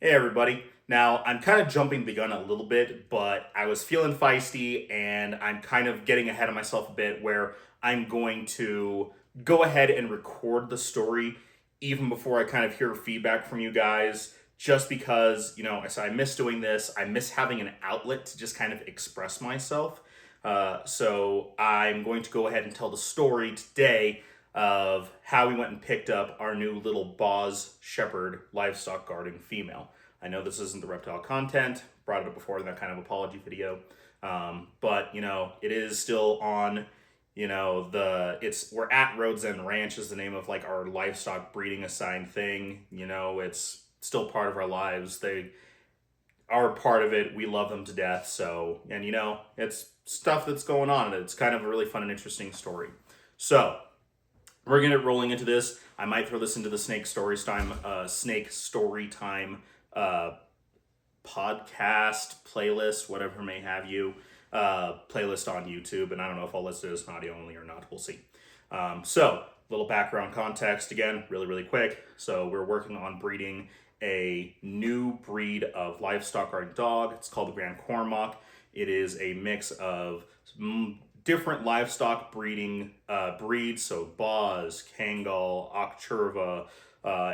Hey everybody. Now, I'm kind of jumping the gun a little bit, but I was feeling feisty and I'm kind of getting ahead of myself a bit where I'm going to go ahead and record the story even before I kind of hear feedback from you guys, just because, I miss doing this. I miss having an outlet to just kind of express myself. So I'm going to go ahead and tell the story today of how we went and picked up our new little Boz Shepherd livestock guarding female. I know this isn't the reptile content, brought it up before in that kind of apology video, but it is still on. We're at Rhodes End Ranch is the name of like our livestock breeding assigned thing. It's still part of our lives. They are part of it. We love them to death. So, and it's stuff that's going on, and it's kind of a really fun and interesting story. So, we're gonna get rolling into this. I might throw this into the Snake Story Time uh, podcast playlist, whatever may have you, playlist on YouTube. And I don't know if I'll list it as an audio only or not. We'll see. So, little background context again, really, really quick. So, we're working on breeding a new breed of livestock guard dog. It's called the Grand Cornmock. It is a mix of different livestock breeding breeds, so Boz, Kangal, Okchurva,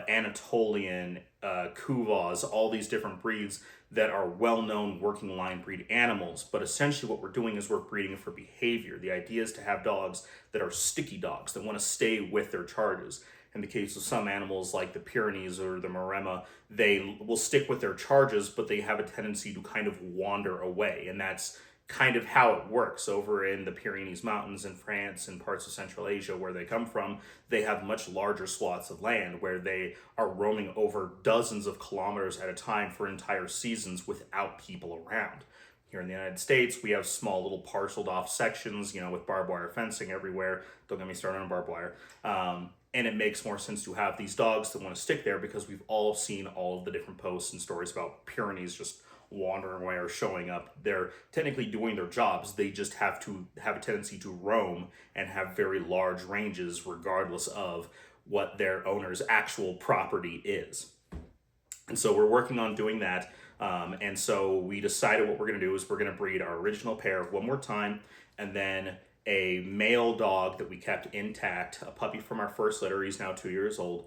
Anatolian, Kuvaz, all these different breeds that are well-known working line breed animals. But essentially what we're doing is we're breeding for behavior. The idea is to have dogs that are sticky dogs, that want to stay with their charges. In the case of some animals like the Pyrenees or the Maremma, they will stick with their charges, but they have a tendency to kind of wander away. And that's kind of how it works over in the Pyrenees Mountains in France and parts of Central Asia where they come from. They have much larger swaths of land where they are roaming over dozens of kilometers at a time for entire seasons without people around. Here in the United States, we have small little parceled off sections, with barbed wire fencing everywhere. Don't get me started on barbed wire. And it makes more sense to have these dogs that want to stick there because we've all seen all of the different posts and stories about Pyrenees just wandering away or showing up. They're technically doing their jobs. They just have to have a tendency to roam and have very large ranges regardless of what their owner's actual property is. And so we're working on doing that. And so we decided what we're going to do is we're going to breed our original pair one more time, and then a male dog that we kept intact, a puppy from our first litter. He's now 2 years old.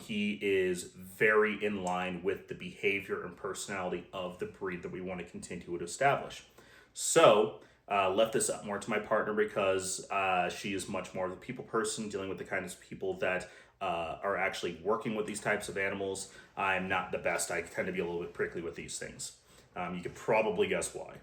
He is very in line with the behavior and personality of the breed that we want to continue to establish. So, left this up more to my partner because she is much more of a people person, dealing with the kinds of people that are actually working with these types of animals. I'm not the best. I tend to be a little bit prickly with these things. You could probably guess why.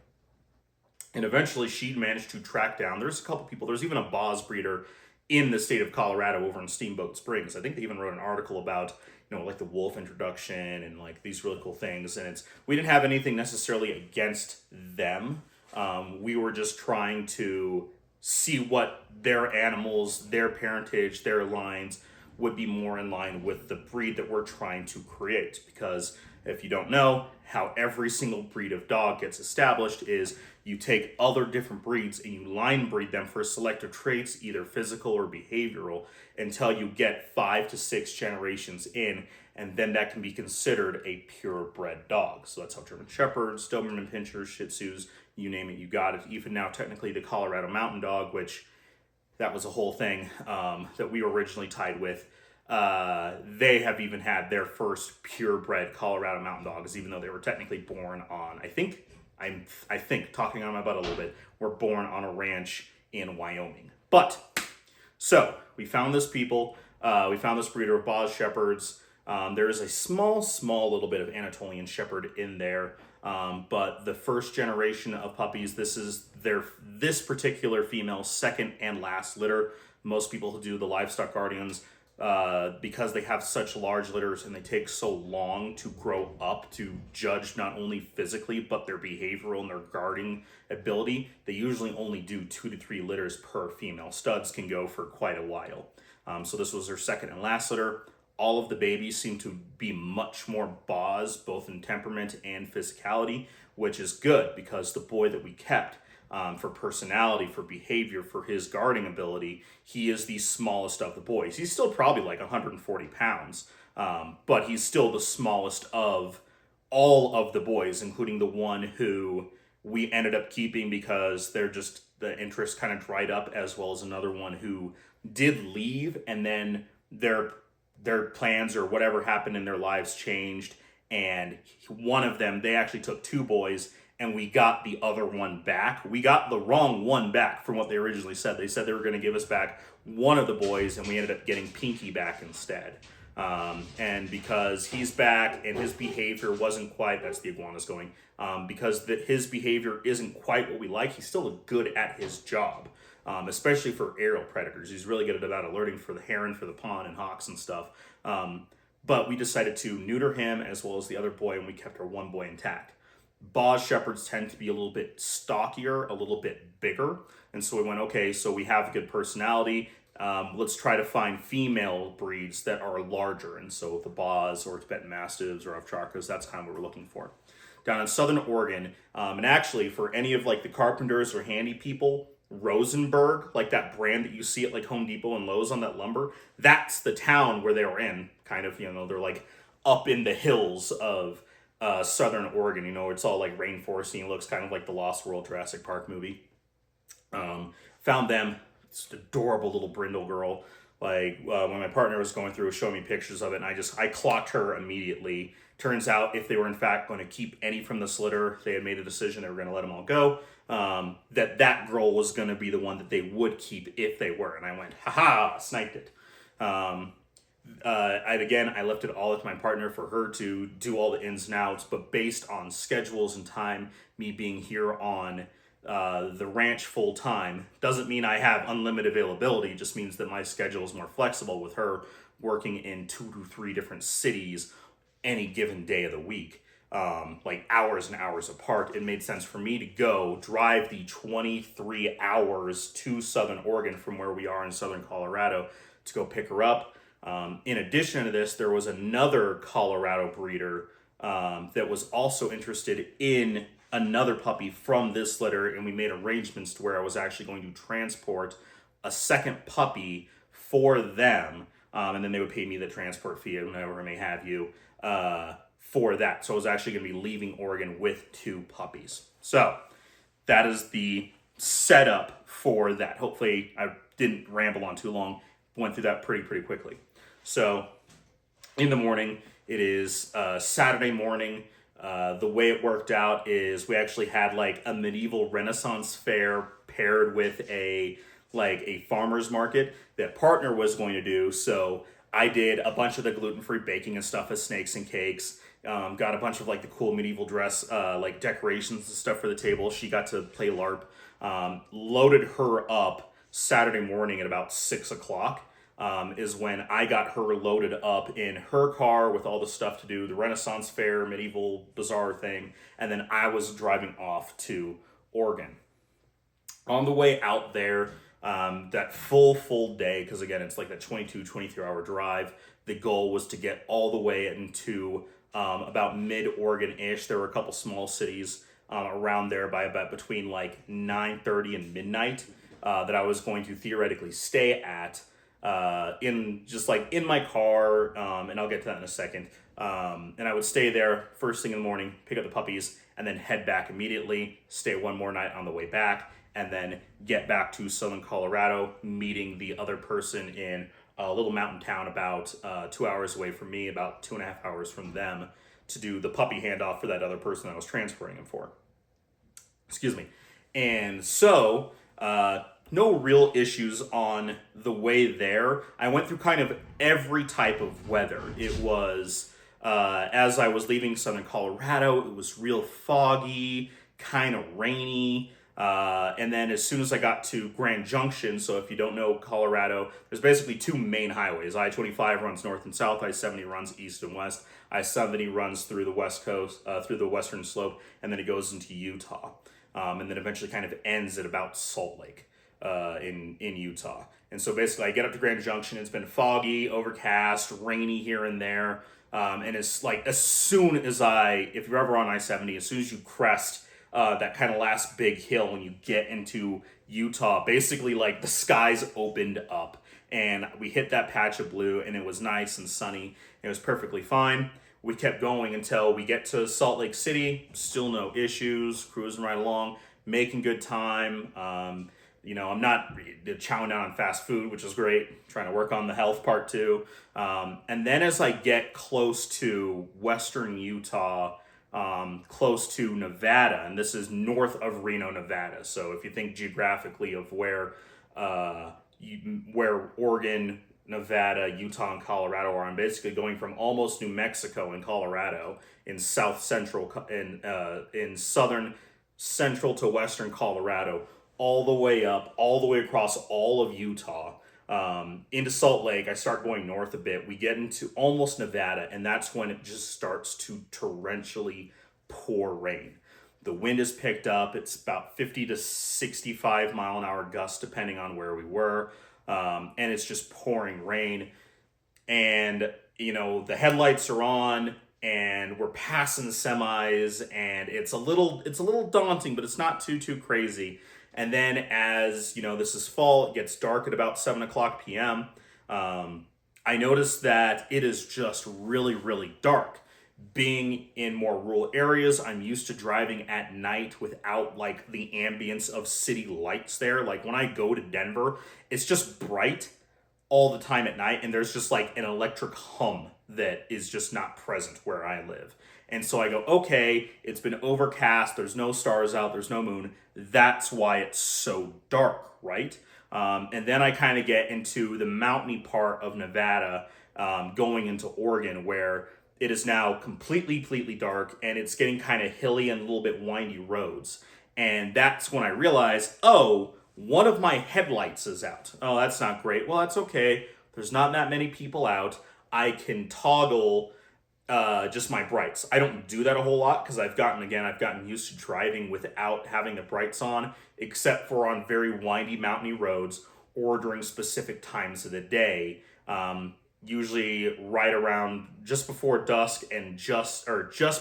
And eventually she managed to track down, there's a couple people, there's even a Boz breeder in the state of Colorado over in Steamboat Springs. I think they even wrote an article about, like the wolf introduction and like these really cool things. And we didn't have anything necessarily against them. We were just trying to see what their animals, their parentage, their lines would be more in line with the breed that we're trying to create. Because if you don't know, how every single breed of dog gets established is you take other different breeds and you line breed them for selective traits, either physical or behavioral, until you get 5 to 6 generations in, and then that can be considered a purebred dog. So that's how German Shepherds, Doberman Pinschers, Shih Tzus, you name it, you got it. Even now, technically, the Colorado Mountain Dog, which that was a whole thing that we were originally tied with. They have even had their first purebred Colorado Mountain Dogs, even though they were technically born on, I think, talking on my butt a little bit, were born on a ranch in Wyoming. But, so, we found this breeder of Boz Shepherds. There is a small little bit of Anatolian Shepherd in there. But the first generation of puppies, this particular female's second and last litter. Most people who do the livestock guardians, because they have such large litters and they take so long to grow up to judge not only physically but their behavioral and their guarding ability, they usually only do 2 to 3 litters per female. Studs can go for quite a while. So this was their second and last litter. All of the babies seem to be much more Boz, both in temperament and physicality, which is good because the boy that we kept, for personality, for behavior, for his guarding ability, he is the smallest of the boys. He's still probably like 140 pounds, but he's still the smallest of all of the boys, including the one who we ended up keeping because the interest kind of dried up, as well as another one who did leave, and then their plans or whatever happened in their lives changed, and one of them, they actually took two boys, and we got the other one back. We got the wrong one back from what they originally said. They said they were going to give us back one of the boys, and we ended up getting Pinky back instead. And because he's back and his behavior wasn't quite, that's the iguanas going, because his behavior isn't quite what we like, he's still good at his job, especially for aerial predators. He's really good at about alerting for the heron, for the pond, and hawks and stuff. But we decided to neuter him as well as the other boy, and we kept our one boy intact. Boz shepherds tend to be a little bit stockier, a little bit bigger. And so we went, okay, so we have a good personality. Let's try to find female breeds that are larger. And so the Boz or Tibetan Mastiffs or Ovcharkas, that's kind of what we're looking for. Down in Southern Oregon, and actually for any of like the carpenters or handy people, Rosenberg, like that brand that you see at like Home Depot and Lowe's on that lumber, that's the town where they were in, kind of, they're like up in the hills of Southern Oregon. It's all like rainforesty and looks kind of like the Lost World Jurassic Park movie. Found them. It's an adorable little brindle girl. Like when my partner was going through showing me pictures of it, and I clocked her immediately. Turns out if they were in fact going to keep any from this litter, they had made a decision they were going to let them all go, that girl was going to be the one that they would keep if they were. And I went, haha, sniped it. I left it all with my partner for her to do all the ins and outs, but based on schedules and time, me being here on the ranch full time doesn't mean I have unlimited availability. It just means that my schedule is more flexible with her working in 2 to 3 different cities any given day of the week, like hours and hours apart. It made sense for me to drive the 23 hours to Southern Oregon from where we are in Southern Colorado to go pick her up. In addition to this, there was another Colorado breeder that was also interested in another puppy from this litter, and we made arrangements to where I was actually going to transport a second puppy for them, and then they would pay me the transport fee or whatever I may have you for that. So I was actually going to be leaving Oregon with 2 puppies. So that is the setup for that. Hopefully I didn't ramble on too long. Went through that pretty quickly. So in the morning, it is Saturday morning. The way it worked out is we actually had like a medieval Renaissance fair paired with a farmer's market that partner was going to do. So I did a bunch of the gluten-free baking and stuff as snakes and cakes. Got a bunch of like the cool medieval dress, like decorations and stuff for the table. She got to play LARP. Loaded her up Saturday morning at about 6 o'clock. Is when I got her loaded up in her car with all the stuff to do, the Renaissance Fair, medieval bazaar thing, and then I was driving off to Oregon. On the way out there, that full day, because again, it's like that 23 hour drive, the goal was to get all the way into about mid-Oregon-ish. There were a couple small cities around there by about between like 9:30 and midnight that I was going to theoretically stay at. In my car, and I'll get to that in a second. And I would stay there first thing in the morning, pick up the puppies, and then head back immediately, stay one more night on the way back, and then get back to Southern Colorado, meeting the other person in a little mountain town about 2 hours away from me, about 2.5 hours from them, to do the puppy handoff for that other person I was transferring him for. Excuse me. And so, no real issues on the way there. I went through kind of every type of weather. It was, as I was leaving Southern Colorado, it was real foggy, kind of rainy. And then as soon as I got to Grand Junction, so if you don't know Colorado, there's basically 2 main highways. I-25 runs north and south, I-70 runs east and west, I-70 runs through the west coast, through the western slope, and then it goes into Utah. And then eventually kind of ends at about Salt Lake. In Utah. And so basically I get up to Grand Junction, it's been foggy, overcast, rainy here and there, and it's like as soon as if you're ever on I-70, as soon as you crest that kind of last big hill and you get into Utah, basically like the skies opened up and we hit that patch of blue and it was nice and sunny. It was perfectly fine. we kept going until we get to Salt Lake City. Still no issues, cruising right along, making good time. I'm not chowing down on fast food, which is great. Trying to work on the health part too. And then as I get close to western Utah, close to Nevada, and this is north of Reno, Nevada. So if you think geographically of where Oregon, Nevada, Utah, and Colorado are, I'm basically going from almost New Mexico and Colorado in in southern central to western Colorado, all the way up, all the way across all of Utah, into Salt Lake. I start going north a bit. We get into almost Nevada, and that's when it just starts to torrentially pour rain. The wind is picked up. It's about 50 to 65 mile an hour gusts, depending on where we were. And it's just pouring rain. And, the headlights are on, and we're passing semis, and it's a little daunting, but it's not too crazy. And then as, this is fall, it gets dark at about 7 o'clock p.m. I noticed that it is just really, really dark. Being in more rural areas, I'm used to driving at night without like the ambience of city lights there. Like when I go to Denver, it's just bright all the time at night, and there's just like an electric hum that is just not present where I live. And so I go, okay, it's been overcast, there's no stars out, there's no moon. That's why it's so dark, right? And then I kind of get into the mountainy part of Nevada, going into Oregon, where it is now completely dark, and it's getting kind of hilly and a little bit windy roads. And that's when I realize, oh, one of my headlights is out. Oh, that's not great. Well, that's okay. There's not that many people out. I can toggle just my brights. I don't do that a whole lot because I've gotten used to driving without having the brights on, except for on very windy mountainy roads or during specific times of the day. Usually right around just before dusk and just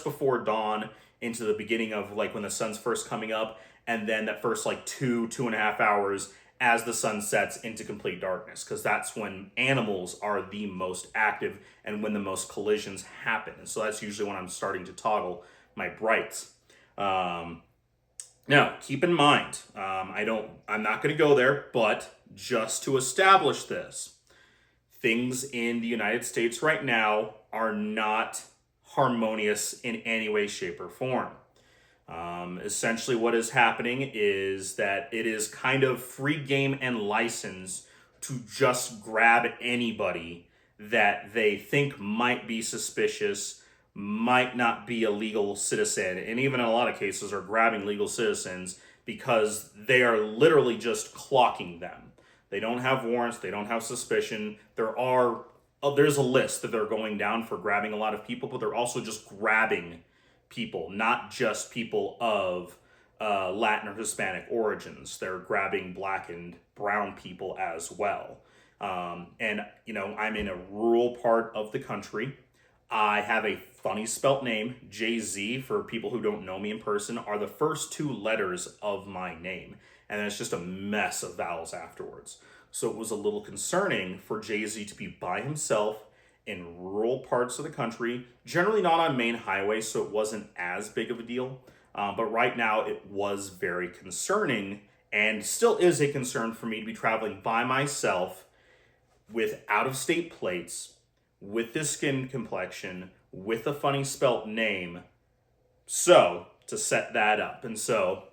before dawn into the beginning of like when the sun's first coming up, and then that first like 2.5 hours as the sun sets into complete darkness, because that's when animals are the most active and when the most collisions happen. And so that's usually when I'm starting to toggle my brights. Now, keep in mind, I'm not going to go there, but just to establish this, things in the United States right now are not harmonious in any way, shape, or form. Essentially what is happening is that it is kind of free game and license to just grab anybody that they think might be suspicious, might not be a legal citizen, and even in a lot of cases are grabbing legal citizens because they are literally just clocking them. They don't have warrants, they don't have suspicion. There's a list that they're going down for grabbing a lot of people, but they're also just grabbing people, not just people of Latin or Hispanic origins. They're grabbing black and brown people as well. And I'm in a rural part of the country. I have a funny spelt name. JZ, for people who don't know me in person, are the first two letters of my name. And then it's just a mess of vowels afterwards. So it was a little concerning for JZ to be by himself in rural parts of the country, generally not on main highways, so it wasn't as big of a deal. But right now it was very concerning, and still is a concern for me to be traveling by myself with out-of-state plates, with this skin complexion, with a funny spelt name. So, to set that up. And so,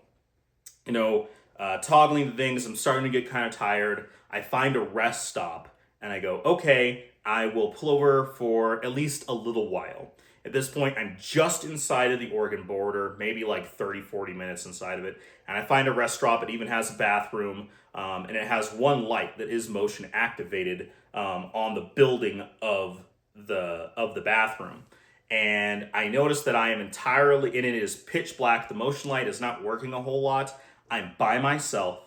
toggling the things, I'm starting to get kind of tired. I find a rest stop, and I go, okay, I will pull over for at least a little while. At this point, I'm just inside of the Oregon border, maybe like 30-40 minutes inside of it. And I find a rest stop. It even has a bathroom, and it has one light that is motion activated on the building of the bathroom. And I notice that I am entirely, and it is pitch black. The motion light is not working a whole lot. I'm by myself.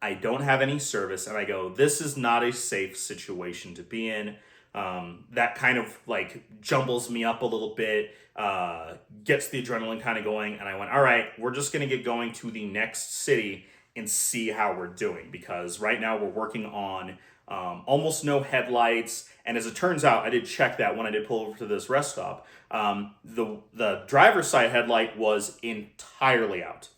I don't have any service. And I go, this is not a safe situation to be in. That kind of like jumbles me up a little bit, gets the adrenaline kind of going. And I went, all right, we're just going to get going to the next city and see how we're doing. Because right now we're working on almost no headlights. And as it turns out, I did check that when I did pull over to this rest stop. The driver's side headlight was entirely out.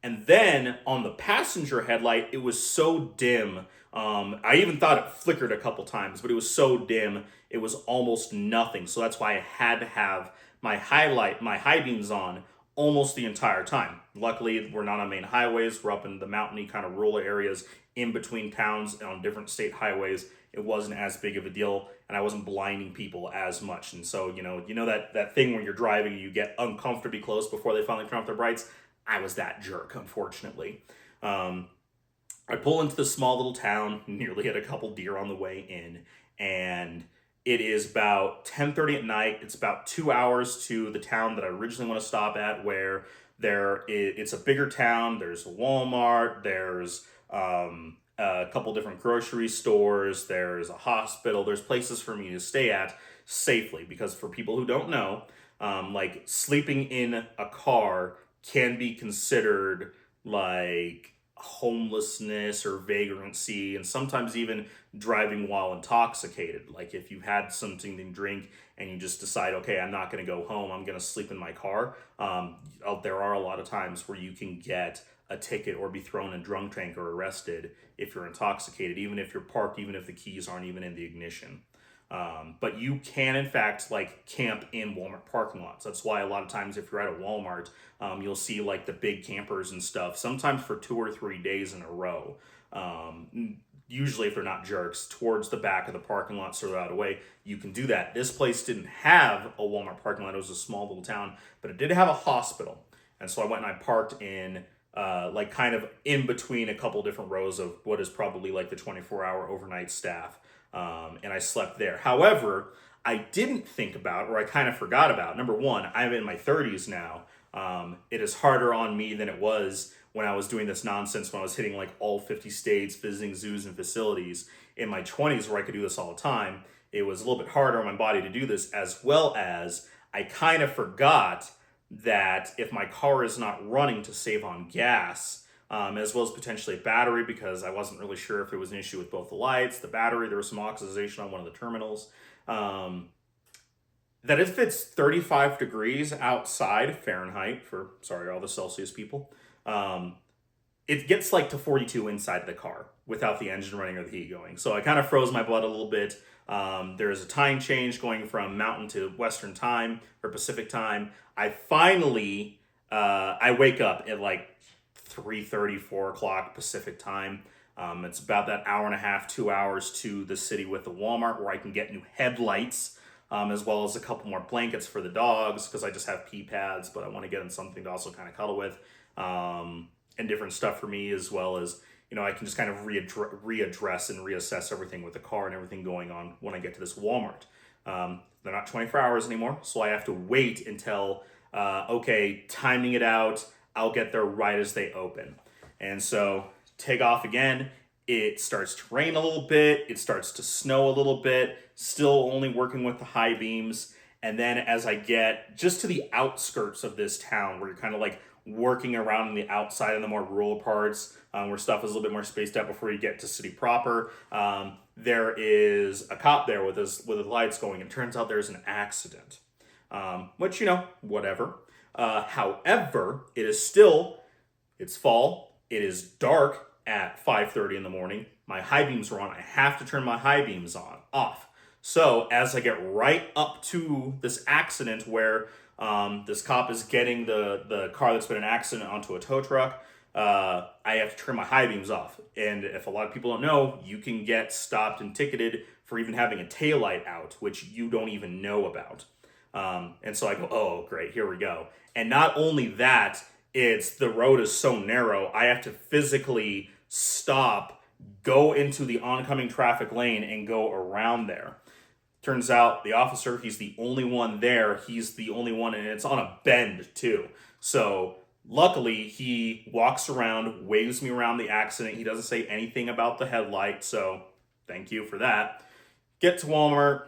And then on the passenger headlight, it was so dim. I even thought it flickered a couple times, but it was so dim, it was almost nothing. So that's why I had to have my high beams on almost the entire time. Luckily, we're not on main highways. We're up in the mountainy kind of rural areas in between towns and on different state highways. It wasn't as big of a deal, and I wasn't blinding people as much. And so, that thing when you're driving, you get uncomfortably close before they finally turn off their brights. I was that jerk, unfortunately. I pull into this small little town, nearly hit a couple deer on the way in, and it is about 10:30 at night. It's about 2 hours to the town that I originally want to stop at, where it's a bigger town. There's a Walmart, there's a couple different grocery stores, there's a hospital, there's places for me to stay at safely, because for people who don't know, like sleeping in a car can be considered like homelessness or vagrancy, and sometimes even driving while intoxicated. Like if you've had something to drink and you just decide, okay, I'm not going to go home, I'm going to sleep in my car. There are a lot of times where you can get a ticket or be thrown in drunk tank or arrested if you're intoxicated, even if you're parked, even if the keys aren't even in the ignition. But you can, in fact, like camp in Walmart parking lots. That's why a lot of times if you're at a Walmart, you'll see like the big campers and stuff, sometimes for 2 or 3 days in a row. Usually if they're not jerks, towards the back of the parking lot so they're out of the way, you can do that. This place didn't have a Walmart parking lot. It was a small little town, but it did have a hospital. And so I went and I parked in like kind of in between a couple different rows of what is probably like the 24-hour overnight staff. And I slept there. However, I didn't think about, or I kind of forgot about, number one, I'm in my 30s now. It is harder on me than it was when I was doing this nonsense, when I was hitting like all 50 states, visiting zoos and facilities. In my 20s, where I could do this all the time, it was a little bit harder on my body to do this, as well as I kind of forgot that if my car is not running, to save on gas, as well as potentially a battery, because I wasn't really sure if it was an issue with both the lights, the battery, there was some oxidation on one of the terminals. That if it's 35 degrees outside Fahrenheit, sorry, all the Celsius people, it gets like to 42 inside the car without the engine running or the heat going. So I kind of froze my blood a little bit. There's a time change going from mountain to Western time or Pacific time. I finally, I wake up at like 3:30, 4 o'clock Pacific time. It's about that hour and a half, 2 hours to the city with the Walmart, where I can get new headlights, as well as a couple more blankets for the dogs, because I just have pee pads, but I want to get them something to also kind of cuddle with, and different stuff for me, as well as, I can just kind of readdress and reassess everything with the car and everything going on when I get to this Walmart. They're not 24 hours anymore, so I have to wait until, timing it out, I'll get there right as they open. And so take off again. It starts to rain a little bit. It starts to snow a little bit. Still only working with the high beams. And then as I get just to the outskirts of this town, where you're kind of like working around on the outside in the more rural parts, where stuff is a little bit more spaced out before you get to city proper, there is a cop there with his lights going. And it turns out there's an accident, which, whatever. However, it's fall. It is dark at 5:30 in the morning. My high beams are on. I have to turn my high beams off. So as I get right up to this accident where this cop is getting the car that's been in an accident onto a tow truck, I have to turn my high beams off. And if a lot of people don't know, you can get stopped and ticketed for even having a taillight out, which you don't even know about. And so I go, oh, great, here we go. And not only that, the road is so narrow, I have to physically stop, go into the oncoming traffic lane, and go around there. Turns out the officer, he's the only one there. He's the only one, and it's on a bend too. So luckily, he walks around, waves me around the accident. He doesn't say anything about the headlight, so thank you for that. Get to Walmart.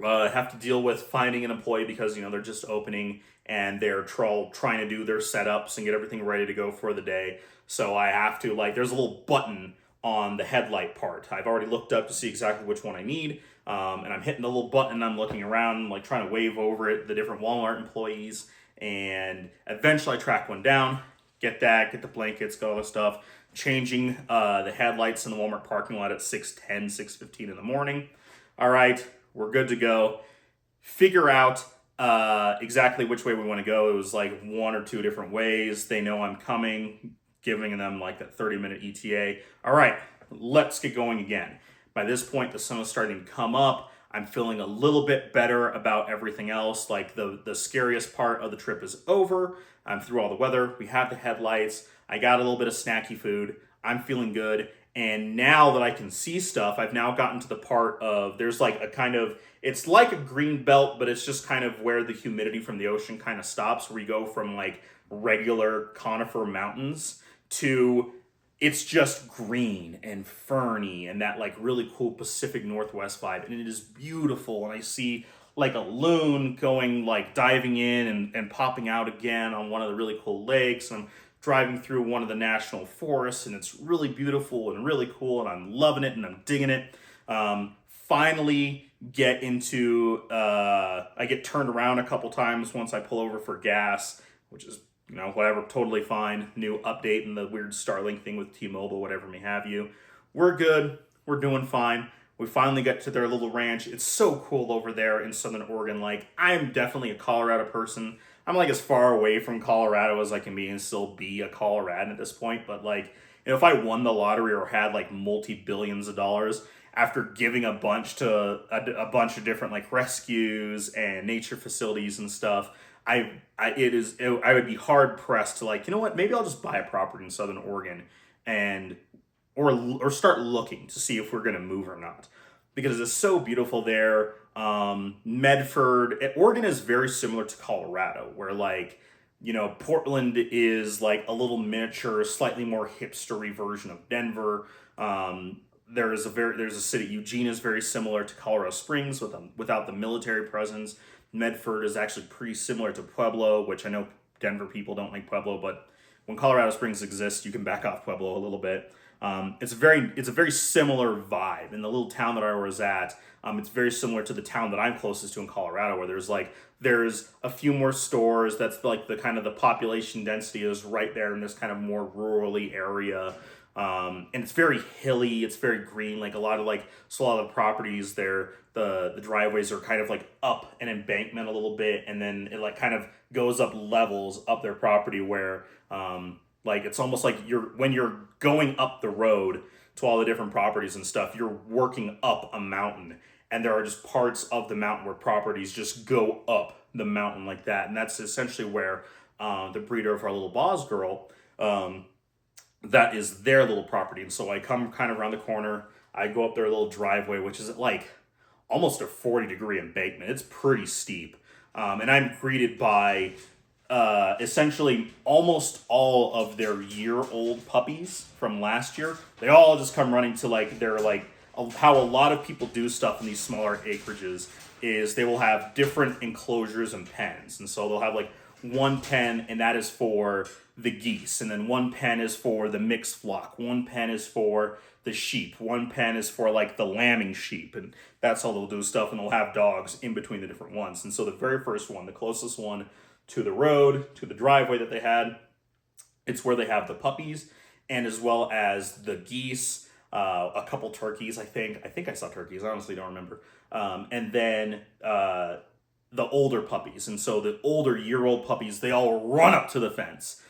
Have to deal with finding an employee, because they're just opening and they're trying to do their setups and get everything ready to go for the day. So I have to, there's a little button on the headlight part. I've already looked up to see exactly which one I need, and I'm hitting the little button, I'm looking around, like trying to wave over it, the different Walmart employees, and eventually I track one down, get the blankets, get all the stuff, changing the headlights in the Walmart parking lot at 6:10, 6:15 in the morning. All right, we're good to go. Figure out exactly which way we want to go. It was like one or two different ways. They know I'm coming, giving them like that 30-minute ETA. All right, let's get going again. By this point, the sun is starting to come up. I'm feeling a little bit better about everything else. Like the scariest part of the trip is over. I'm through all the weather. We have the headlights. I got a little bit of snacky food. I'm feeling good. And now that I can see stuff, I've now gotten to the part of, there's like a kind of, it's like a green belt, but it's just kind of where the humidity from the ocean kind of stops, where you go from like regular conifer mountains to it's just green and ferny and that like really cool Pacific Northwest vibe. And it is beautiful. And I see like a loon going like diving in and popping out again on one of the really cool lakes. And I'm driving through one of the national forests, and it's really beautiful and really cool, and I'm loving it and I'm digging it. Finally get into, I get turned around a couple times once I pull over for gas, which is, you know, whatever, totally fine. New update and the weird Starlink thing with T-Mobile, whatever may have you. We're good. We're doing fine. We finally get to their little ranch. It's so cool over there in Southern Oregon. Like, I'm definitely a Colorado person. I'm like as far away from Colorado as I can be and still be a Coloradan at this point. But like, you know, if I won the lottery or had like multi-billions of dollars, after giving a bunch to a bunch of different like rescues and nature facilities and stuff, I would be hard pressed to like, you know what, maybe I'll just buy a property in Southern Oregon and or start looking to see if we're gonna move or not, because it's so beautiful there. Medford, Oregon is very similar to Colorado, where like, you know, Portland is like a little miniature, slightly more hipstery version of Denver. There's a city, Eugene is very similar to Colorado Springs without the military presence. Medford is actually pretty similar to Pueblo, which I know Denver people don't like Pueblo, but when Colorado Springs exists, you can back off Pueblo a little bit. It's a very similar vibe. In the little town that I was at, it's very similar to the town that I'm closest to in Colorado, where there's a few more stores. That's like the kind of the population density is right there in this kind of more rurally area. And it's very hilly, it's very green, like a lot of the properties there, the driveways are kind of like up an embankment a little bit, and then it like kind of goes up levels up their property where like it's almost like when you're going up the road to all the different properties and stuff, you're working up a mountain, and there are just parts of the mountain where properties just go up the mountain like that. And that's essentially where the breeder of our little Boz girl, that is their little property. And so I come kind of around the corner, I go up their little driveway, which is like almost a 40-degree embankment. It's pretty steep. And I'm greeted by essentially almost all of their year-old puppies from last year. They all just come running to like, they're like, how a lot of people do stuff in these smaller acreages is they will have different enclosures and pens. And so they'll have like one pen, and that is for the geese, and then one pen is for the mixed flock, one pen is for the sheep, one pen is for like the lambing sheep, and that's how they'll do stuff. And they'll have dogs in between the different ones. And so the very first one, the closest one to the road, to the driveway that they had, it's where they have the puppies, and as well as the geese, a couple turkeys, I think I saw turkeys, I honestly don't remember, and then the older puppies. And so the older year-old puppies, they all run up to the fence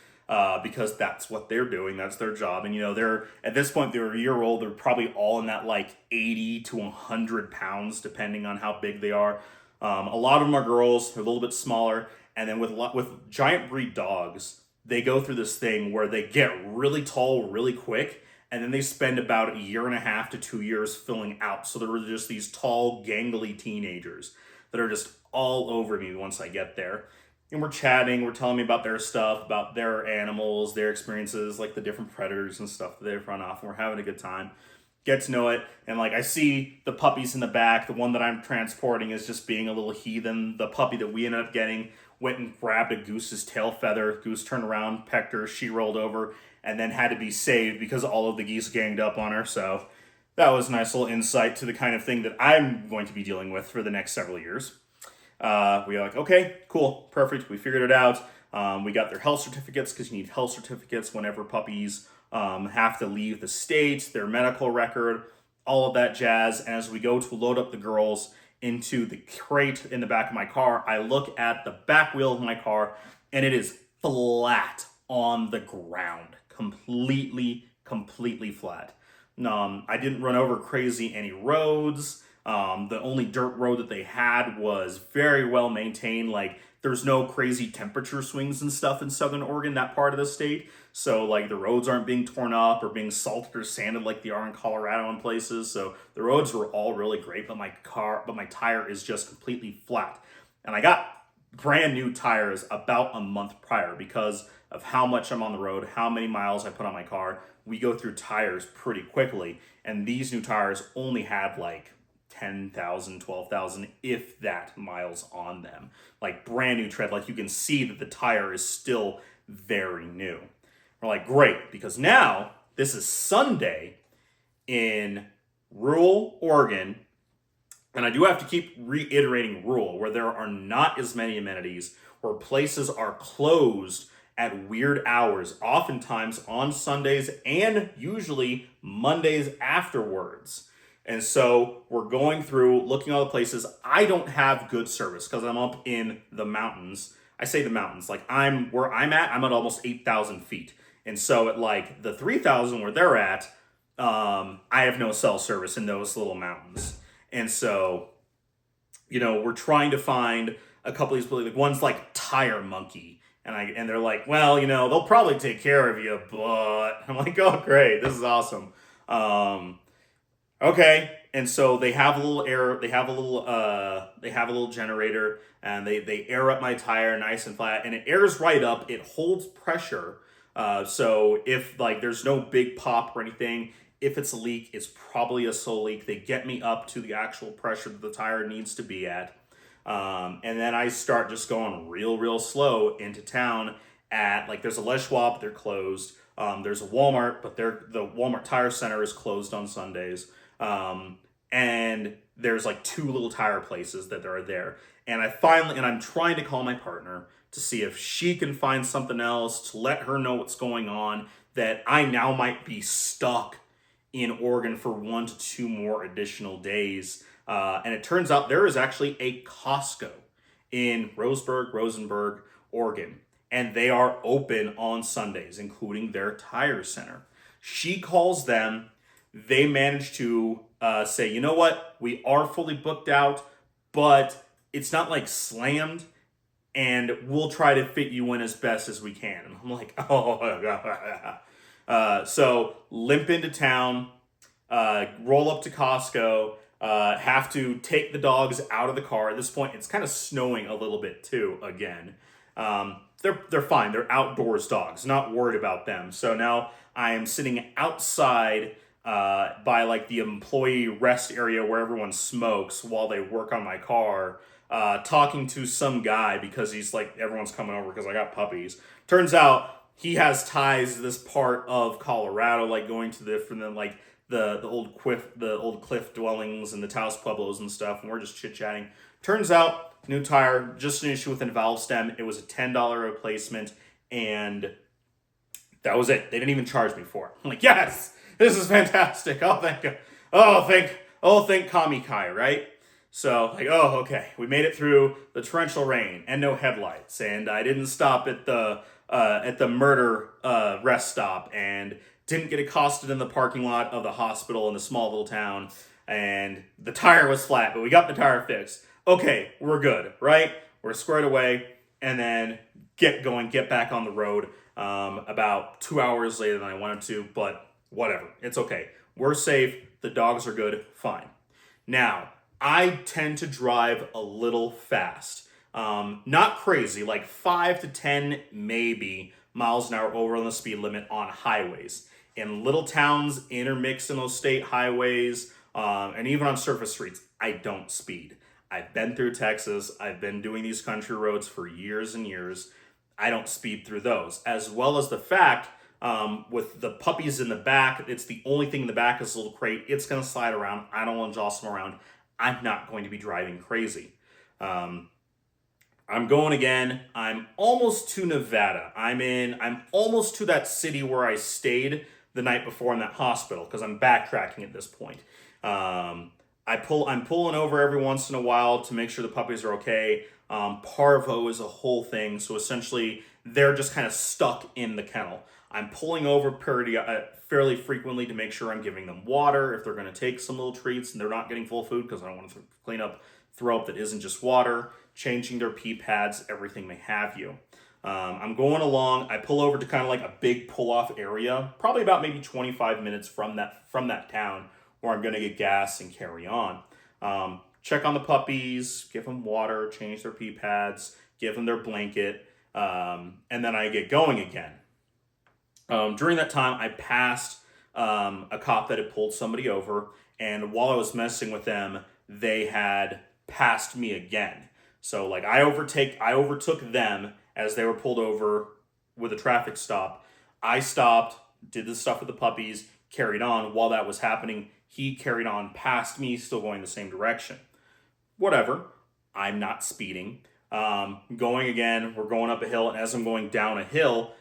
because that's what they're doing. That's their job. And, you know, they're at this point, they're a year old. They're probably all in that like 80 to 100 pounds, depending on how big they are. A lot of them are girls. They're a little bit smaller. And then with giant breed dogs, they go through this thing where they get really tall really quick, and then they spend about 1.5 to 2 years filling out. So they're just these tall, gangly teenagers that are just all over me once I get there. And we're chatting, we're telling me about their stuff, about their animals, their experiences, like the different predators and stuff that they've run off, and we're having a good time. Get to know it, and like I see the puppies in the back. The one that I'm transporting is just being a little heathen. The puppy that we ended up getting went and grabbed a goose's tail feather. Goose turned around, pecked her, she rolled over, and then had to be saved because all of the geese ganged up on her. So that was a nice little insight to the kind of thing that I'm going to be dealing with for the next several years. We were like, okay, cool, perfect. We figured it out. We got their health certificates because you need health certificates whenever puppies have to leave the state, their medical record, all of that jazz. And as we go to load up the girls into the crate in the back of my car, I look at the back wheel of my car and it is flat on the ground. Completely flat. I didn't run over crazy any roads. The only dirt road that they had was very well maintained. Like, there's no crazy temperature swings and stuff in Southern Oregon, that part of the state. So, like, the roads aren't being torn up or being salted or sanded like they are in Colorado in places. So the roads were all really great, but my tire is just completely flat. And I got brand new tires about a month prior because of how much I'm on the road, how many miles I put on my car. We go through tires pretty quickly. And these new tires only had like 10,000, 12,000, if that, miles on them. Like brand new tread. Like you can see that the tire is still very new. We're like, great, because now this is Sunday in rural Oregon. And I do have to keep reiterating rural, where there are not as many amenities, where places are closed at weird hours, oftentimes on Sundays and usually Mondays afterwards. And so we're going through, looking at all the places. I don't have good service because I'm up in the mountains. I say the mountains, like where I'm at almost 8,000 feet. And so at like the 3,000 where they're at, I have no cell service in those little mountains. And so, we're trying to find a couple of these, like one's like Tire Monkey. And they're like, well, they'll probably take care of you, but I'm like, oh, great. This is awesome. Okay. And so they have a little air, they have a little generator, and they air up my tire nice and flat, and it airs right up. It holds pressure. So if like there's no big pop or anything, if it's a leak, it's probably a slow leak. They get me up to the actual pressure that the tire needs to be at. And then I start just going real slow into town at, like, there's a Les Schwab, they're closed. There's a Walmart, but the Walmart Tire Center is closed on Sundays. And there's like two little tire places that are there. And I'm trying to call my partner to see if she can find something else to let her know what's going on, that I now might be stuck in Oregon for 1 to 2 more additional days. And it turns out there is actually a Costco in Rosenberg, Oregon. And they are open on Sundays, including their tire center. She calls them. They manage to say, you know what? We are fully booked out, but it's not like slammed. And we'll try to fit you in as best as we can. And I'm like, oh. So limp into town, roll up to Costco, have to take the dogs out of the car. At this point, it's kind of snowing a little bit too, again. They're fine. They're outdoors dogs. Not worried about them. So now I am sitting outside by like the employee rest area where everyone smokes while they work on my car, talking to some guy because he's like, everyone's coming over because I got puppies. Turns out he has ties to this part of Colorado, like going to the old cliff dwellings and the Taos Pueblos and stuff, and we're just chit-chatting. Turns out, new tire, just an issue with a valve stem. It was a $10 replacement, and that was it. They didn't even charge me for it. I'm like, yes, this is fantastic. Oh, thank you. Thank Kami Kai, right? So, like, oh, okay. We made it through the torrential rain and no headlights, and I didn't stop at the murder rest stop, and didn't get accosted in the parking lot of the hospital in the small little town, and the tire was flat, but we got the tire fixed. Okay, we're good, right? We're squared away, and then get back on the road about 2 hours later than I wanted to, but whatever. It's okay. We're safe. The dogs are good. Fine. Now, I tend to drive a little fast. Not crazy, like 5 to 10 maybe miles an hour over on the speed limit on highways. In little towns, intermixed in those state highways, and even on surface streets, I don't speed. I've been through Texas. I've been doing these country roads for years and years. I don't speed through those. As well as the fact, with the puppies in the back, it's the only thing in the back is a little crate. It's going to slide around. I don't want to jostle them around. I'm not going to be driving crazy. I'm going again. I'm almost to Nevada. I'm almost to that city where I stayed the night before in that hospital because I'm backtracking at this point. I'm pulling over every once in a while to make sure the puppies are okay. Parvo is a whole thing. So essentially they're just kind of stuck in the kennel. I'm pulling over fairly frequently to make sure I'm giving them water if they're going to take some little treats and they're not getting full food because I don't want to clean up throw up that isn't just water, changing their pee pads, everything may have you. I'm going along. I pull over to kind of like a big pull-off area, probably about maybe 25 minutes from that town where I'm going to get gas and carry on. Check on the puppies, give them water, change their pee pads, give them their blanket, and then I get going again. During that time, I passed a cop that had pulled somebody over, and while I was messing with them, they had passed me again. So like I overtook them as they were pulled over with a traffic stop. I stopped, did the stuff with the puppies, carried on. While that was happening, he carried on past me, still going the same direction. Whatever. I'm not speeding. Going again, we're going up a hill, and as I'm going down a hill,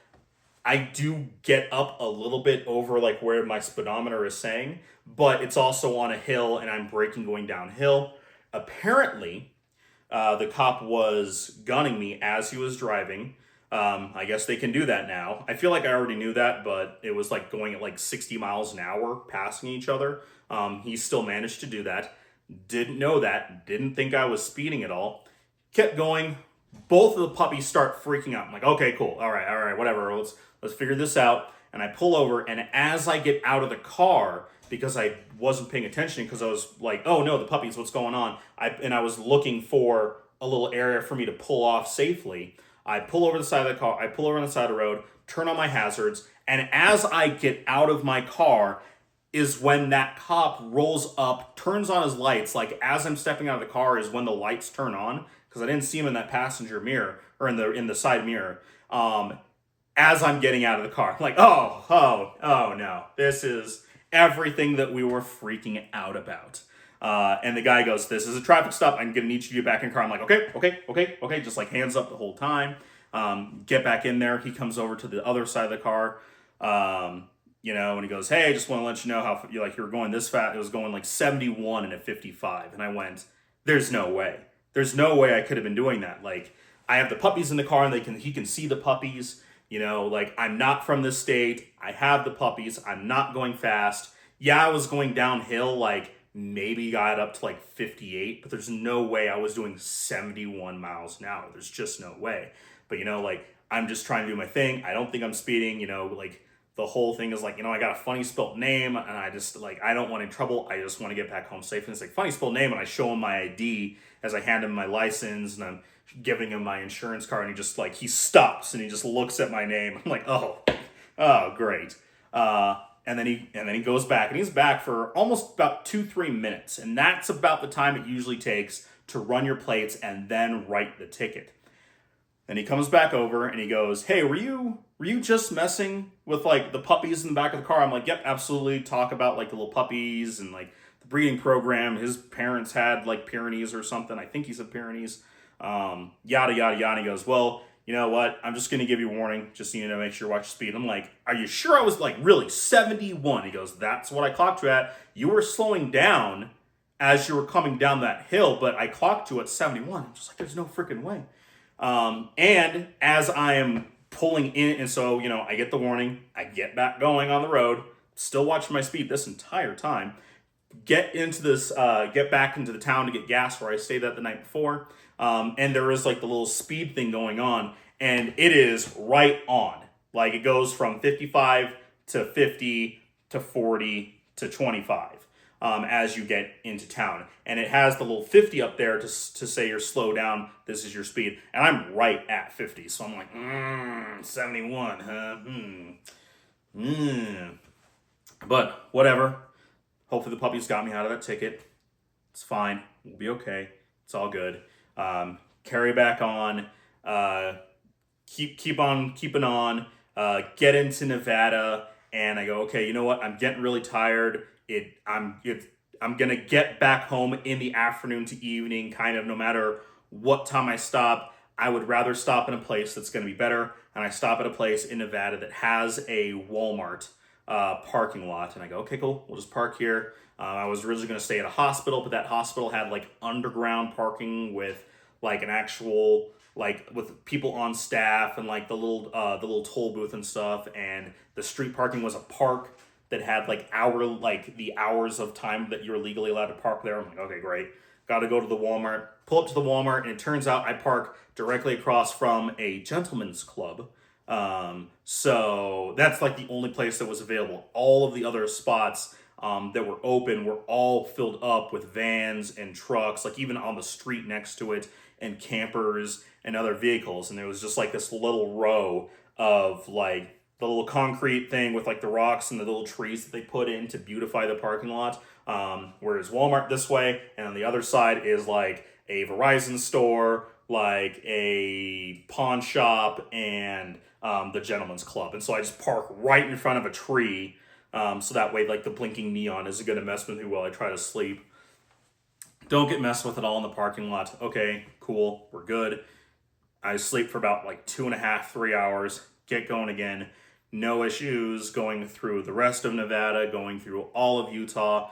I do get up a little bit over like where my speedometer is saying, but it's also on a hill and I'm braking going downhill. Apparently, the cop was gunning me as he was driving. I guess they can do that now. I feel like I already knew that, but it was like going at like 60 miles an hour, passing each other. He still managed to do that. Didn't know that. Didn't think I was speeding at all. Kept going. Both of the puppies start freaking out. I'm like, okay, cool. All right, whatever. Let's figure this out. And I pull over, and as I get out of the car, because I wasn't paying attention, because I was like, oh no, the puppies, what's going on? I was looking for a little area for me to pull off safely. I pull over the side of the car, I pull over on the side of the road, turn on my hazards, and as I get out of my car is when that cop rolls up, turns on his lights. Like as I'm stepping out of the car is when the lights turn on, because I didn't see him in that passenger mirror, or in the side mirror. As I'm getting out of the car. I'm like, oh no. This is everything that we were freaking out about. And the guy goes, this is a traffic stop. I'm going to need you to get back in the car. I'm like, okay. Just like hands up the whole time. Get back in there. He comes over to the other side of the car. And he goes, hey, I just want to let you know how you were going this fast. It was going like 71 and a 55. And I went, there's no way. There's no way I could have been doing that. Like, I have the puppies in the car and he can see the puppies. I'm not from this state. I have the puppies. I'm not going fast. Yeah, I was going downhill, like maybe got up to like 58, but there's no way I was doing 71 miles an hour. There's just no way. But, I'm just trying to do my thing. I don't think I'm speeding, the whole thing is like, I got a funny spelt name and I just I don't want any trouble. I just want to get back home safe. And it's like funny spelled name. And I show him my ID as I hand him my license and I'm giving him my insurance card, and he just he stops and he just looks at my name. I'm like, oh great. And then he goes back, and he's back for almost about 2-3 minutes, and that's about the time it usually takes to run your plates and then write the ticket. And he comes back over and he goes, hey, were you just messing with the puppies in the back of the car? I'm like, yep, absolutely. Talk about the little puppies and the breeding program. His parents had Pyrenees or something. I think he said Pyrenees. Yada, yada, yada. He goes, well, you know what? I'm just going to give you a warning. Just need to make sure you watch your speed. I'm like, are you sure I was really 71? He goes, that's what I clocked you at. You were slowing down as you were coming down that hill, but I clocked you at 71. I'm just like, there's no freaking way. And as I am pulling in, and so, I get the warning, I get back going on the road, still watching my speed this entire time, get back into the town to get gas where I stayed that the night before. And there is the little speed thing going on, and it is right on. It goes from 55 to 50 to 40 to 25 as you get into town. And it has the little 50 up there to say you're slow down, this is your speed. And I'm right at 50, so I'm like, 71, huh? But whatever. Hopefully the puppies got me out of that ticket. It's fine. We'll be okay. It's all good. Carry back on. Uh, keep on keeping on. Get into Nevada, and I go, okay, you know what? I'm getting really tired. I'm gonna get back home in the afternoon to evening, kind of no matter what time I stop. I would rather stop in a place that's gonna be better, and I stop at a place in Nevada that has a Walmart parking lot, and I go, okay, cool, we'll just park here. I was originally going to stay at a hospital, but that hospital had like underground parking with like an actual like with people on staff and like the little toll booth and stuff, and the street parking was a park that had like the hours of time that you're legally allowed to park there. I'm like, okay, great. Got to go to the Walmart. Pull up to the Walmart, and it turns out I park directly across from a gentleman's club. So that's like the only place that was available. All of the other spots that were open were all filled up with vans and trucks, like even on the street next to it, and campers and other vehicles. And there was just like this little row of like the little concrete thing with like the rocks and the little trees that they put in to beautify the parking lot. Whereas Walmart this way, and on the other side is like a Verizon store, like a pawn shop, and the gentleman's club. And so I just park right in front of a tree, so that way like the blinking neon isn't going to mess with me while I try to sleep. Don't get messed with at all in the parking lot. Okay, cool, we're good. I sleep for about like 2.5, 3 hours, get going again. No issues going through the rest of Nevada, going through all of Utah.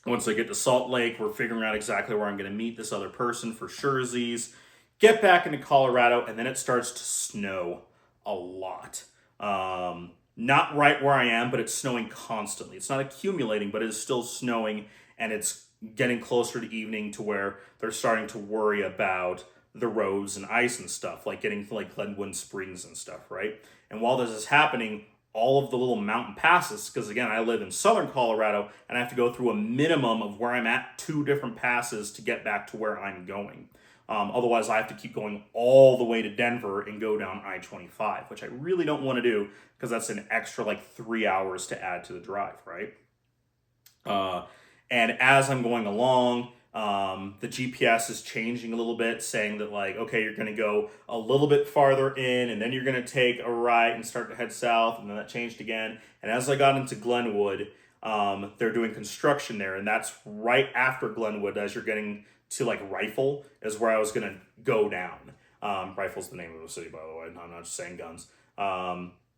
Once I get to Salt Lake, we're figuring out exactly where I'm going to meet this other person for surezies. Get back into Colorado, and then it starts to snow a lot. Not right where I am, but it's snowing constantly. It's not accumulating, but it is still snowing, and it's getting closer to evening to where they're starting to worry about the roads and ice and stuff, like getting to like Glenwood Springs and stuff, right? And while this is happening, all of the little mountain passes, because again, I live in southern Colorado, and I have to go through a minimum of where I'm at 2 different passes to get back to where I'm going. Otherwise, I have to keep going all the way to Denver and go down I-25, which I really don't want to do because that's an extra like 3 hours to add to the drive, right? And as I'm going along, the GPS is changing a little bit, saying that like, okay, you're going to go a little bit farther in, and then you're going to take a right and start to head south, and then that changed again. And as I got into Glenwood, they're doing construction there, and that's right after Glenwood, as you're getting to like Rifle, is where I was going to go down. Rifle's the name of the city, by the way. I'm not just saying guns.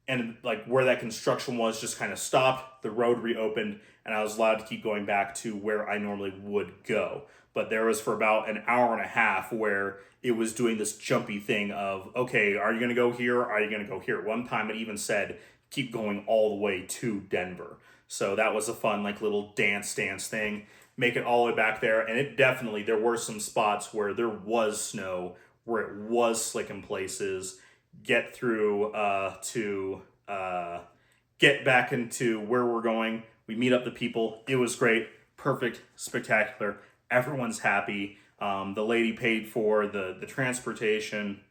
And like where that construction was just kind of stopped, the road reopened, and I was allowed to keep going back to where I normally would go. But there was for about an hour and a half where it was doing this jumpy thing of, okay, are you going to go here? Or are you going to go here? One time it even said, keep going all the way to Denver. So that was a fun like little dance thing. Make it all the way back there. And it definitely, there were some spots where there was snow, where it was slick in places. Get through to get back into where we're going. We meet up the people. It was great, perfect, spectacular. Everyone's happy. The lady paid for the transportation.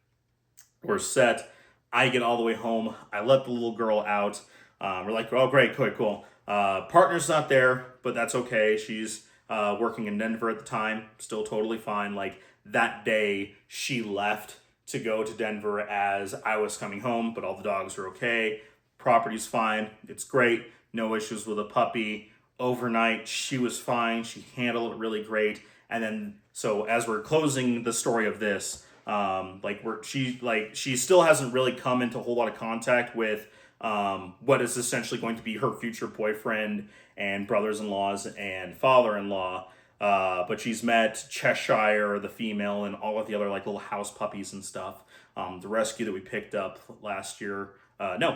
We're set. I get all the way home. I let the little girl out. We're like, oh, great, cool. Partner's not there, but that's okay. She's working in Denver at the time. Still totally fine. Like that day, she left to go to Denver as I was coming home, but all the dogs are okay. Property's fine. It's great. No issues with a puppy. Overnight, she was fine. She handled it really great. And then, so as we're closing the story of this, she still hasn't really come into a whole lot of contact with what is essentially going to be her future boyfriend and brothers-in-laws and father-in-law. But she's met Cheshire, the female, and all of the other like little house puppies and stuff. The rescue that we picked up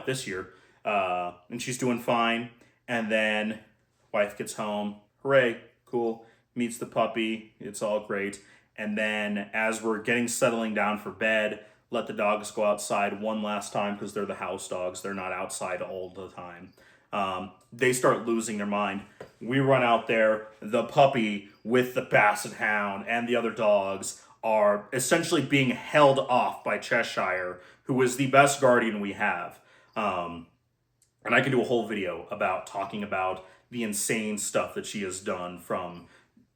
this year. And she's doing fine. And then wife gets home. Hooray, cool. Meets the puppy. It's all great. And then as we're settling down for bed, let the dogs go outside one last time because they're the house dogs. They're not outside all the time. They start losing their mind. We run out there. The puppy with the basset hound and the other dogs are essentially being held off by Cheshire, who is the best guardian we have. And I can do a whole video about talking about the insane stuff that she has done, from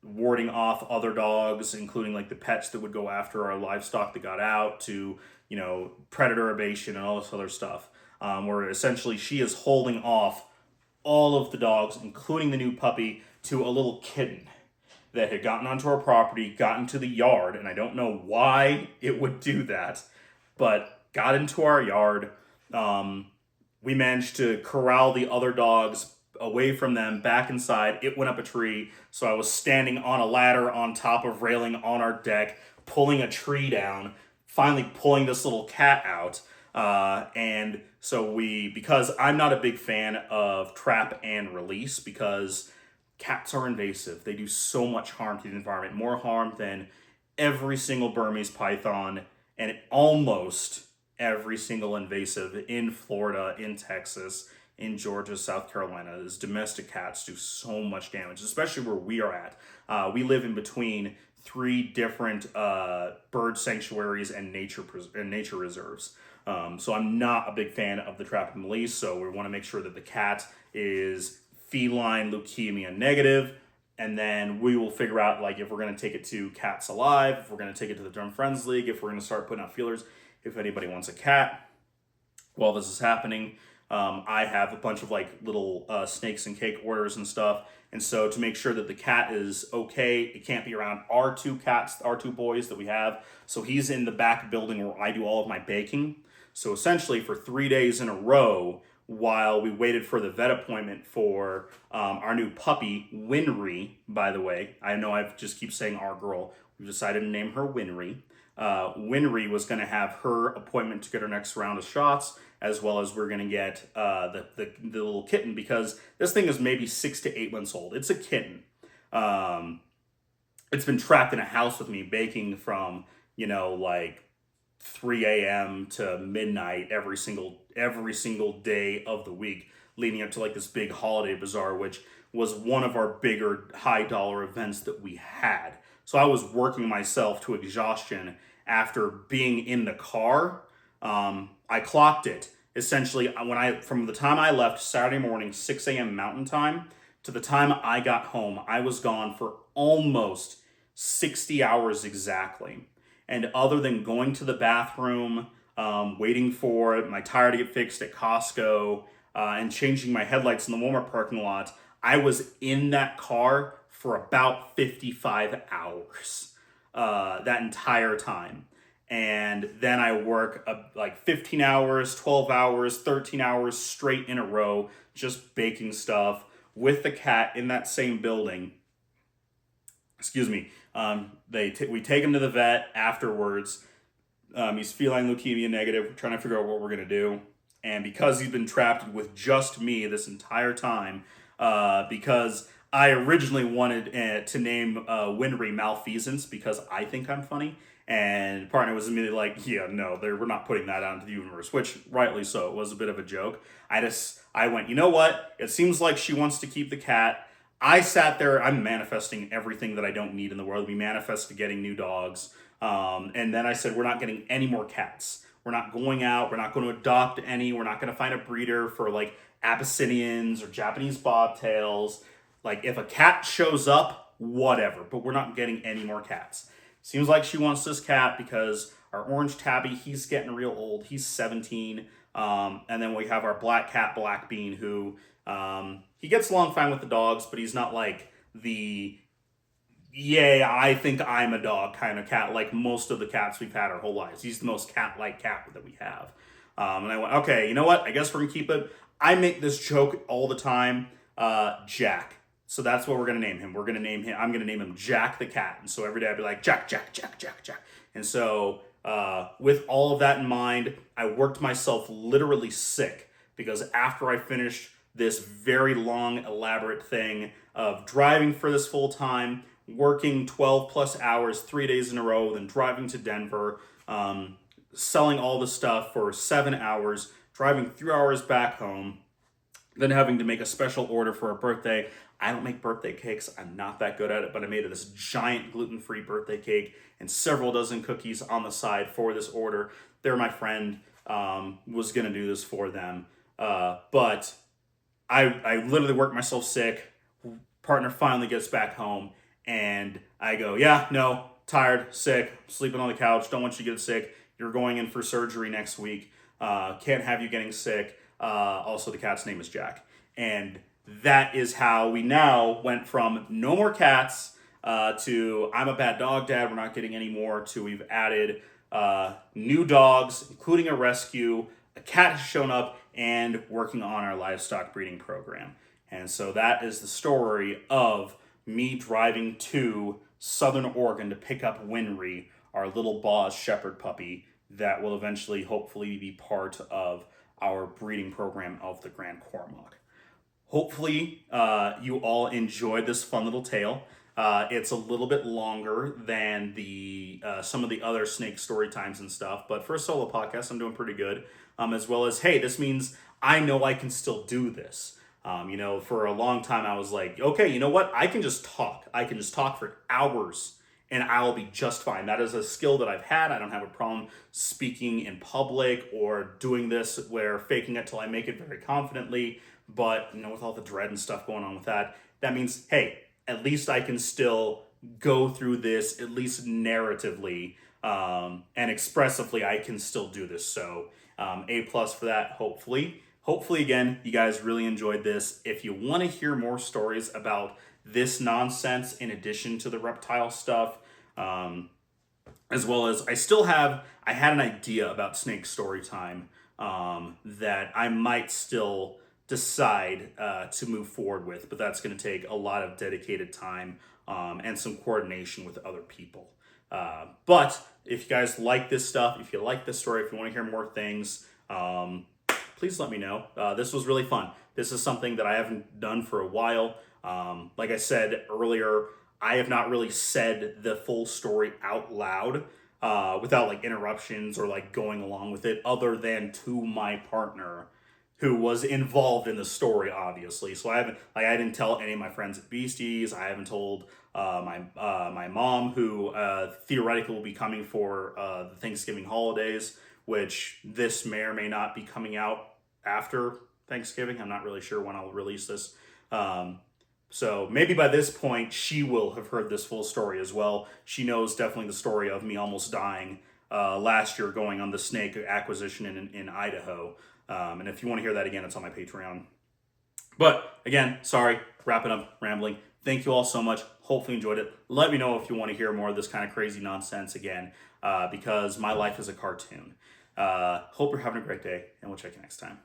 warding off other dogs, including like the pets that would go after our livestock that got out, to, predator evasion and all this other stuff. Where essentially she is holding off all of the dogs, including the new puppy, to a little kitten that had gotten onto our property, got into the yard, and I don't know why it would do that, but got into our yard. We managed to corral the other dogs away from them, back inside. It went up a tree, so I was standing on a ladder on top of railing on our deck, pulling a tree down, finally pulling this little cat out. And so because I'm not a big fan of trap and release, because cats are invasive. They do so much harm to the environment, more harm than every single Burmese python and almost every single invasive in Florida, in Texas, in Georgia, South Carolina. Is domestic cats do so much damage, especially where we are at. We live in between 3 different bird sanctuaries and nature reserves. So I'm not a big fan of the trap and release. So we want to make sure that the cat is feline leukemia negative, and then we will figure out like if we're going to take it to Cats Alive, if we're going to take it to the Drum Friends League, if we're going to start putting out feelers, if anybody wants a cat. While this is happening, I have a bunch of like little snakes and cake orders and stuff. And so to make sure that the cat is okay, it can't be around our 2 cats, our 2 boys that we have. So he's in the back building where I do all of my baking. So essentially for 3 days in a row, while we waited for the vet appointment for our new puppy, Winry, by the way. I know I just keep saying our girl. We decided to name her Winry. Winry was going to have her appointment to get her next round of shots, as well as we're going to get the little kitten, because this thing is maybe 6 to 8 months old. It's a kitten. It's been trapped in a house with me baking from, like 3 a.m. to midnight every single day of the week, leading up to like this big holiday bazaar, which was one of our bigger high dollar events that we had. So I was working myself to exhaustion after being in the car. I clocked it essentially from the time I left Saturday morning, 6 a.m. Mountain Time, to the time I got home, I was gone for almost 60 hours exactly. And other than going to the bathroom, waiting for my tire to get fixed at Costco, and changing my headlights in the Walmart parking lot, I was in that car for about 55 hours that entire time. And then I work like 15 hours, 12 hours, 13 hours straight in a row, just baking stuff with the cat in that same building. Excuse me. We take him to the vet afterwards. He's feline leukemia negative. We're trying to figure out what we're going to do. And because he's been trapped with just me this entire time, because I originally wanted to name Winry Malfeasance because I think I'm funny. And partner was immediately like, yeah, no, we're not putting that out into the universe, which rightly so. It was a bit of a joke. I went, you know what? It seems like she wants to keep the cat. I sat there, I'm manifesting everything that I don't need in the world. We manifested getting new dogs. And then I said, we're not getting any more cats. We're not going out. We're not going to adopt any. We're not going to find a breeder for like Abyssinians or Japanese bobtails. Like if a cat shows up, whatever, but we're not getting any more cats. Seems like she wants this cat because our orange tabby, he's getting real old. He's 17. And then we have our black cat, Black Bean, who he gets along fine with the dogs, but he's not like the, yeah, I think I'm a dog kind of cat like most of the cats we've had our whole lives. He's the most cat-like cat that we have. And I went, okay, you know what? I guess we're going to keep it. I make this joke all the time, Jack. So that's what we're going to name him. I'm going to name him Jack the cat. And so every day I'd be like, Jack, Jack, Jack, Jack, Jack. And so with all of that in mind, I worked myself literally sick because after I finished this very long, elaborate thing of driving for this full time, working 12 plus hours, 3 days in a row, then driving to Denver, selling all the stuff for 7 hours, driving 3 hours back home, then having to make a special order for a birthday. I don't make birthday cakes. I'm not that good at it, but I made this giant gluten-free birthday cake and several dozen cookies on the side for this order. They're my friend, was going to do this for them. But I literally worked myself sick. Partner finally gets back home, And I go, yeah, no, tired, sick, sleeping on the couch, don't want you to get sick. You're going in for surgery next week. Can't have you getting sick. Also, the cat's name is Jack. And that is how we now went from no more cats to I'm a bad dog dad, we're not getting any more, to we've added new dogs, including a rescue. A cat has shown up and working on our livestock breeding program. And so that is the story of me driving to Southern Oregon to pick up Winry, our little Boz shepherd puppy that will eventually, hopefully, be part of our breeding program of the Grand Cormorant. Hopefully, you all enjoyed this fun little tale. It's a little bit longer than the some of the other snake story times and stuff, but for a solo podcast, I'm doing pretty good. As well as, hey, this means I know I can still do this. For a long time, I was like, okay, you know what? I can just talk. I can just talk for hours and I'll be just fine. That is a skill that I've had. I don't have a problem speaking in public or doing this where faking it till I make it very confidently. But, with all the dread and stuff going on with that, that means, hey, at least I can still go through this, at least narratively and expressively, I can still do this. So A+ for that, hopefully. Hopefully, again, you guys really enjoyed this. If you want to hear more stories about this nonsense in addition to the reptile stuff, as well as I had an idea about snake story time that I might still decide to move forward with, but that's going to take a lot of dedicated time and some coordination with other people. But if you guys like this stuff, if you like this story, if you want to hear more things, please let me know. This was really fun. This is something that I haven't done for a while. Like I said earlier, I have not really said the full story out loud without interruptions or going along with it, other than to my partner who was involved in the story, obviously. So I didn't tell any of my friends at Beasties. I haven't told my mom, who theoretically will be coming for the Thanksgiving holidays, which this may or may not be coming out after Thanksgiving. I'm not really sure when I'll release this. So maybe by this point, she will have heard this full story as well. She knows definitely the story of me almost dying last year going on the snake acquisition in Idaho. And if you want to hear that again, it's on my Patreon. But again, sorry, wrapping up, rambling. Thank you all so much. Hopefully you enjoyed it. Let me know if you want to hear more of this kind of crazy nonsense again, because my life is a cartoon. Hope you're having a great day, and we'll check you next time.